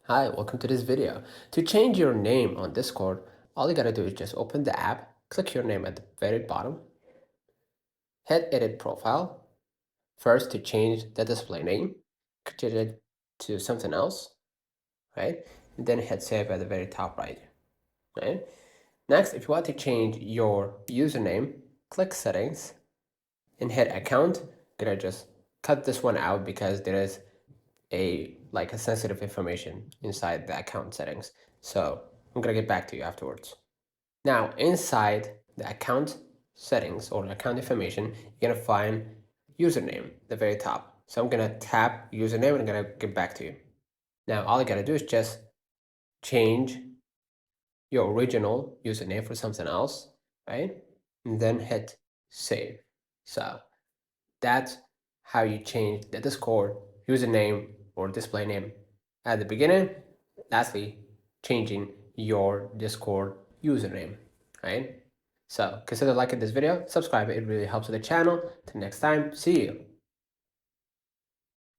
Hi, welcome to this video. To change your name on Discord, all you gotta do is just open the app, click your name at the very bottom, hit edit profile. First, to change the display name, change it to something else, right? And then hit save at the very top right, right? Next, if you want to change your username, click settings and hit account. Gonna just cut this one out because there is a sensitive information inside the account settings. So I'm gonna get back to you afterwards. Now inside the account settings or account information, you're gonna find username at the very top. So I'm gonna tap username and I'm gonna get back to you. Now all you gotta do is just change your original username for something else, right? And then hit save. So that's how you change the Discord username or display name at the beginning. Lastly, changing your Discord username, right? So consider liking this video, subscribe, it really helps with the channel. Till next time, see you.